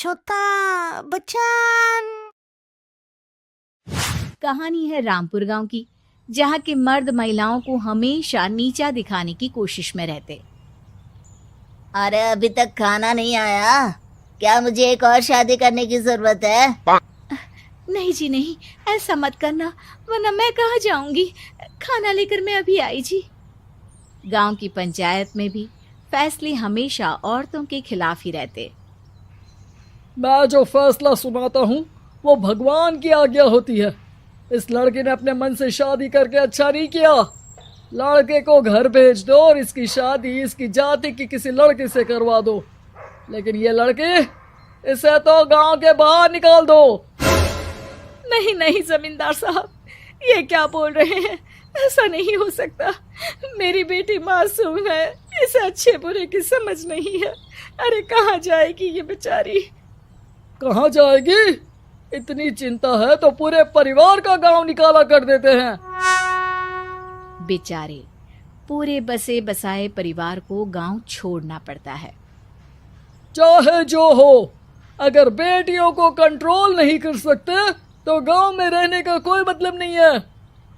छोटा बच्चन। कहानी है रामपुर गांव की, जहां के मर्द महिलाओं को हमेशा नीचा दिखाने की कोशिश में रहते। अरे अभी तक खाना नहीं आया, क्या मुझे एक और शादी करने की जरूरत है? नहीं जी नहीं, ऐसा मत करना, वरना मैं कहाँ जाऊंगी। खाना लेकर मैं अभी आई जी। गांव की पंचायत में भी फैसले हमेशा औरतों के खिलाफ ही रहते। मैं जो फैसला सुनाता हूँ वो भगवान की आज्ञा होती है। इस लड़के ने अपने मन से शादी करके अच्छा नहीं किया। लड़के को घर भेज दो और इसकी शादी इसकी जाति की किसी लड़के से करवा दो, लेकिन ये लड़के, इसे तो गांव के बाहर निकाल दो। नहीं नहीं जमींदार साहब, ये क्या बोल रहे हैं? ऐसा नहीं हो सकता। मेरी बेटी मासूम है, इसे अच्छे बुरे की समझ नहीं है। अरे कहाँ जाएगी ये बेचारी? कहाँ जाएगी? इतनी चिंता है तो पूरे परिवार का गांव निकाला कर देते हैं। बेचारे पूरे बसे बसाए परिवार को गांव छोड़ना पड़ता है। चाहे जो हो, अगर बेटियों को कंट्रोल नहीं कर सकते तो गांव में रहने का कोई मतलब नहीं है।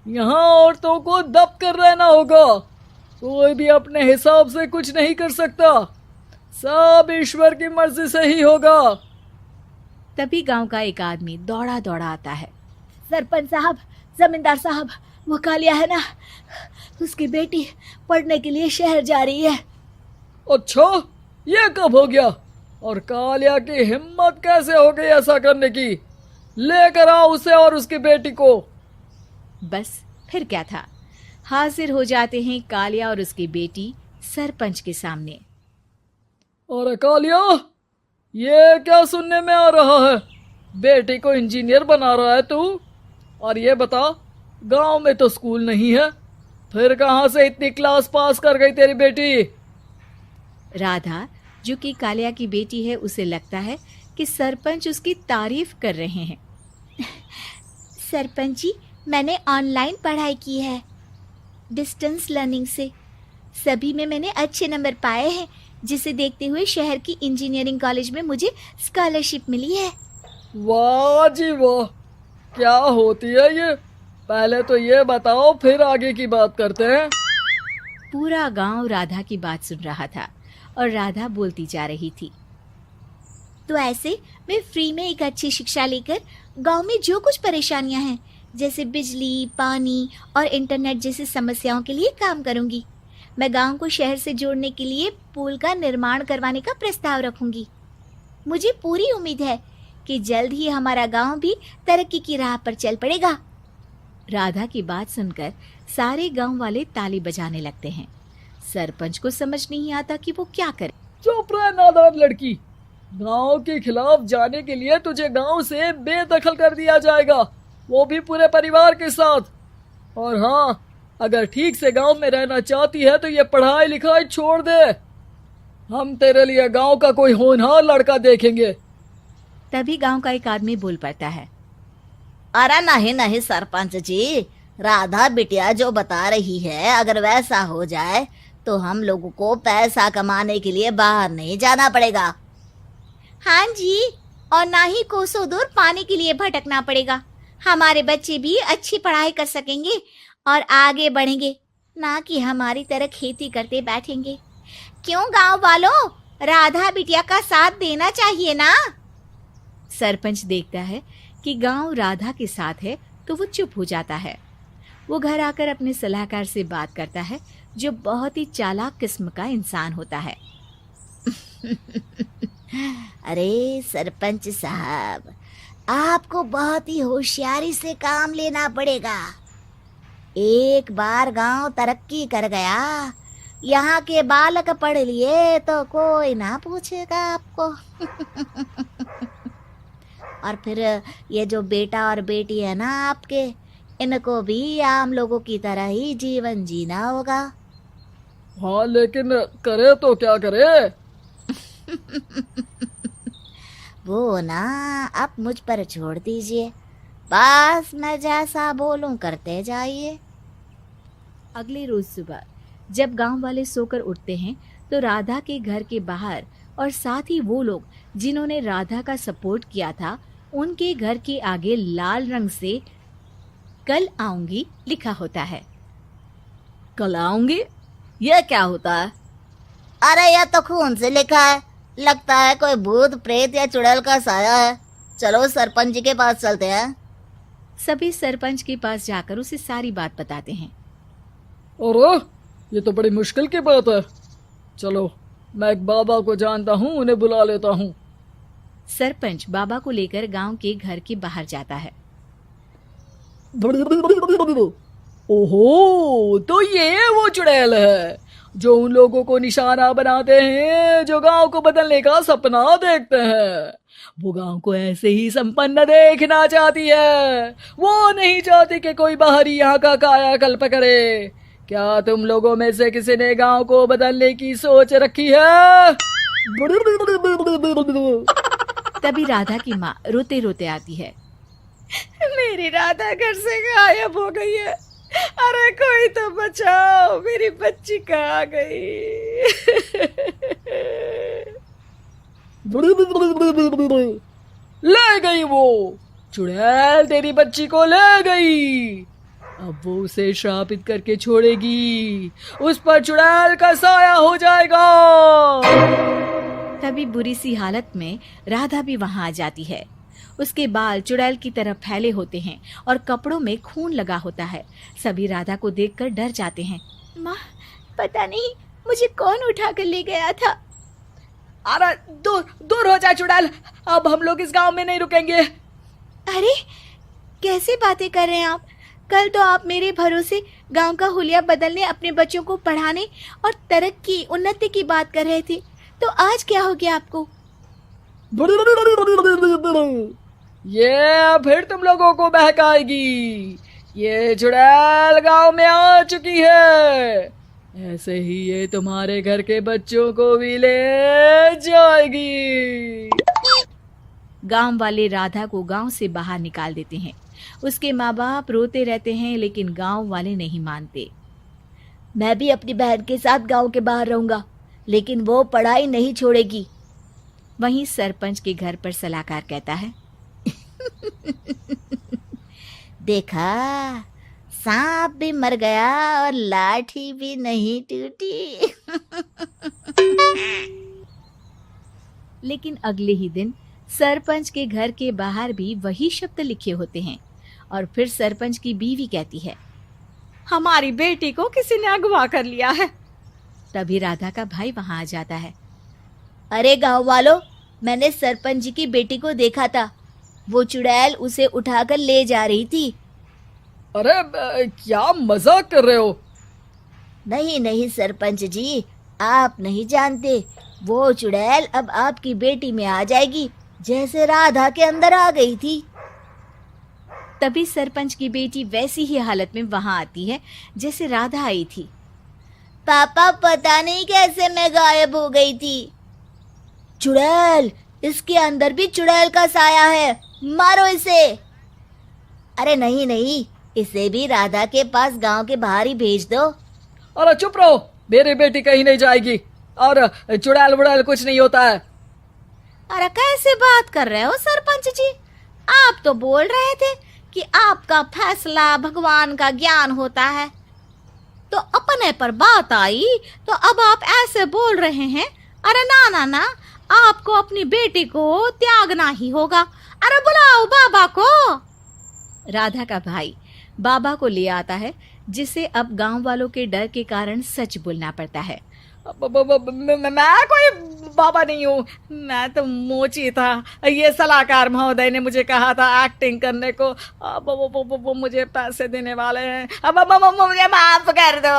यहाँ औरतों को दब कर रहना होगा। कोई भी अपने हिसाब से कुछ नहीं कर सकता, सब ईश्वर की मर्जी से ही होगा। तभी गांव का एक आदमी दौड़ा दौड़ा आता है। सरपंच साहब, जमींदार साहब, वो कालिया है ना, उसकी बेटी पढ़ने के लिए शहर जा रही है। अच्छा, ये कब हो गया? और कालिया की हिम्मत कैसे हो गई ऐसा करने की? लेकर आओ उसे और उसकी बेटी को। बस फिर क्या था, हाजिर हो जाते हैं कालिया और उसकी बेटी सरपंच के सामने। और कालिया, ये क्या सुनने में आ रहा है? बेटी को इंजीनियर बना रहा है तू? और ये बता, गांव में तो स्कूल नहीं है, फिर कहां से इतनी क्लास पास कर गई तेरी बेटी? राधा, जो कि कालिया की बेटी है, उसे लगता है कि सरपंच उसकी तारीफ कर रहे हैं। सरपंच जी, मैंने ऑनलाइन पढ़ाई की है, डिस्टेंस लर्निंग से। सभी में मैंने अच्छे नंबर पाए हैं, जिसे देखते हुए शहर की इंजीनियरिंग कॉलेज में मुझे स्कॉलरशिप मिली है। वाह जी वाह, क्या होती है ये? पहले तो ये बताओ, फिर आगे की बात करते हैं। पूरा गांव राधा की बात सुन रहा था और राधा बोलती जा रही थी। तो ऐसे मैं फ्री में एक अच्छी शिक्षा लेकर गांव में जो कुछ परेशानियां हैं, जैसे बिजली, पानी और इंटरनेट जैसी समस्याओं के लिए काम करूंगी। मैं गांव को शहर से जोड़ने के लिए पुल का निर्माण करवाने का प्रस्ताव रखूंगी। मुझे पूरी उम्मीद है कि जल्द ही हमारा गांव भी तरक्की की राह पर चल पड़ेगा। राधा की बात सुनकर सारे गांव वाले ताली बजाने लगते हैं। सरपंच को समझ नहीं आता कि वो क्या करे। चुप रह नादान लड़की, गांव के खिलाफ जाने के लिए तुझे गांव से बेदखल कर दिया जाएगा, वो भी पूरे परिवार के साथ। और हाँ, अगर ठीक से गांव में रहना चाहती है तो ये पढ़ाई लिखाई छोड़ दे। हम तेरे लिए गांव का कोई होनहार लड़का देखेंगे। तभी गांव का एक आदमी बोल पड़ता है। अरे नहीं नहीं सरपंच जी, राधा बिटिया जो बता रही है, अगर वैसा हो जाए तो हम लोगों को पैसा कमाने के लिए बाहर नहीं जाना पड़ेगा। हाँ जी, और ना ही कोसों दूर पानी के लिए भटकना पड़ेगा। हमारे बच्चे भी अच्छी पढ़ाई कर सकेंगे और आगे बढ़ेंगे, ना कि हमारी तरह खेती करते बैठेंगे। क्यों गांव वालों, राधा बिटिया का साथ देना चाहिए ना। सरपंच देखता है कि गांव राधा के साथ है तो वो चुप हो जाता है। वो घर आकर अपने सलाहकार से बात करता है, जो बहुत ही चालाक किस्म का इंसान होता है। अरे सरपंच साहब, आपको बहुत ही होशियारी से काम लेना पड़ेगा। एक बार गांव तरक्की कर गया, यहाँ के बालक पढ़ लिए तो कोई ना पूछेगा आपको। और फिर ये जो बेटा और बेटी है ना आपके, इनको भी आम लोगों की तरह ही जीवन जीना होगा। हाँ, लेकिन करे तो क्या करे? वो ना आप मुझ पर छोड़ दीजिए, बस मैं जैसा बोलूं करते जाइए। अगले रोज सुबह जब गांव वाले सोकर उठते हैं तो राधा के घर के बाहर और साथ ही वो लोग जिन्होंने राधा का सपोर्ट किया था, उनके घर के आगे लाल रंग से कल आऊंगी लिखा होता है। कल आऊंगी? यह क्या होता है? अरे यह तो खून से लिखा है, लगता है कोई भूत प्रेत या चुड़ैल का साया है। चलो सरपंच जी के पास चलते हैं। सभी सरपंच के पास जाकर उसे सारी बात बताते हैं। अरे ये तो बड़ी मुश्किल की बात है। चलो मैं एक बाबा को जानता हूँ, उन्हें बुला लेता हूँ। सरपंच बाबा को लेकर गांव के घर के बाहर जाता है। ओहो, तो ये वो चुड़ैल है जो उन लोगों को निशाना बनाते हैं जो गांव को बदलने का सपना देखते हैं। वो गांव को ऐसे ही संपन्न देखना चाहती है। वो नहीं चाहती कि कोई बाहरी यहाँ का कायाकल्प करे। क्या तुम लोगों में से किसी ने गांव को बदलने की सोच रखी है? तभी राधा की माँ रोते रोते आती है। मेरी राधा घर से गायब हो गई है। अरे कोई तो बचाओ, मेरी बच्ची कहाँ गई? ले गई वो चुड़ैल, तेरी बच्ची को ले गई। अब वो उसे श्रापित करके छोड़ेगी, उस पर चुड़ैल का साया हो जाएगा। तभी बुरी सी हालत में राधा भी वहां आ जाती है। उसके बाल चुड़ैल की तरह फैले होते हैं और कपड़ों में खून लगा होता है। सभी राधा को देखकर डर जाते हैं। माँ, पता नहीं मुझे कौन उठा कर ले गया था। अरे दूर दूर हो जा चुड़ैल, अब हम लोग इस गांव में नहीं रुकेंगे। अरे कैसे बातें कर रहे हैं आप? कल तो आप मेरे भरोसे गांव का हुलिया बदलने, अपने बच्चों को पढ़ाने और तरक्की उन्नति की बात कर रहे थे, तो आज क्या हो गया आपको? ये फिर तुम लोगों को बहकाएगी। ये चुड़ैल गांव में आ चुकी है, ऐसे ही ये तुम्हारे घर के बच्चों को भी ले जाएगी। गांव वाले राधा को गांव से बाहर निकाल देते हैं। उसके माँ बाप रोते रहते हैं, लेकिन गांव वाले नहीं मानते। मैं भी अपनी बहन के साथ गांव के बाहर रहूंगा, लेकिन वो पढ़ाई नहीं छोड़ेगी। वहीं सरपंच के घर पर सलाहकार कहता है। देखा, सांप भी मर गया और लाठी भी नहीं टूटी। लेकिन अगले ही दिन सरपंच के घर के बाहर भी वही शब्द लिखे होते हैं। और फिर सरपंच की बीवी कहती है, हमारी बेटी को किसी ने अगवा कर लिया है। तभी राधा का भाई वहां आ जाता है। अरे गांव वालों, मैंने सरपंच जी की बेटी को देखा था। वो चुड़ैल उसे उठाकर ले जा रही थी। अरे क्या मजाक कर रहे हो? नहीं नहीं सरपंच जी, आप नहीं जानते। वो चुड़ैल अब आपकी बेटी में आ जाएगी, जैसे राधा के अंदर आ गई थी। तभी सरपंच की बेटी वैसी ही हालत में वहां आती है जैसे राधा आई थी। पापा, पता नहीं कैसे मैं गायब हो गई थी। चुड़ैल, इसके अंदर भी चुड़ैल का साया है, मारो इसे। अरे नहीं नहीं, इसे भी राधा के पास गांव के बाहर ही भेज दो। अरे चुप रहो, मेरी बेटी कहीं नहीं जाएगी और चुड़ैल वुड़ैल कुछ नहीं होता है। अरे कैसे बात कर रहे हो सरपंच जी? आप तो बोल रहे थे कि आपका फैसला भगवान का ज्ञान होता है, तो अपने पर बात आई तो अब आप ऐसे बोल रहे हैं। अरे ना ना ना, आपको अपनी बेटी को त्यागना ही होगा। अरे बुलाओ बाबा को। राधा का भाई बाबा को ले आता है, जिसे अब गांव वालों के डर के कारण सच बोलना पड़ता है। मैं कोई बाबा नहीं हूँ, मैं तो मोची था। ये सलाहकार महोदय ने मुझे कहा था एक्टिंग करने को। अब वो मुझे पैसे देने वाले हैं। अब मुझे माफ कर दो।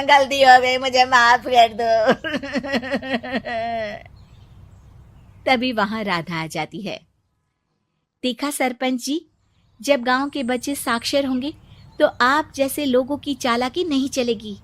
गलती हो गई, मुझे माफ कर दो। तभी वहां राधा आ जाती है। देखा सरपंच जी, जब गांव के बच्चे साक्षर होंगे तो आप जैसे लोगों की चालाकी नहीं चलेगी।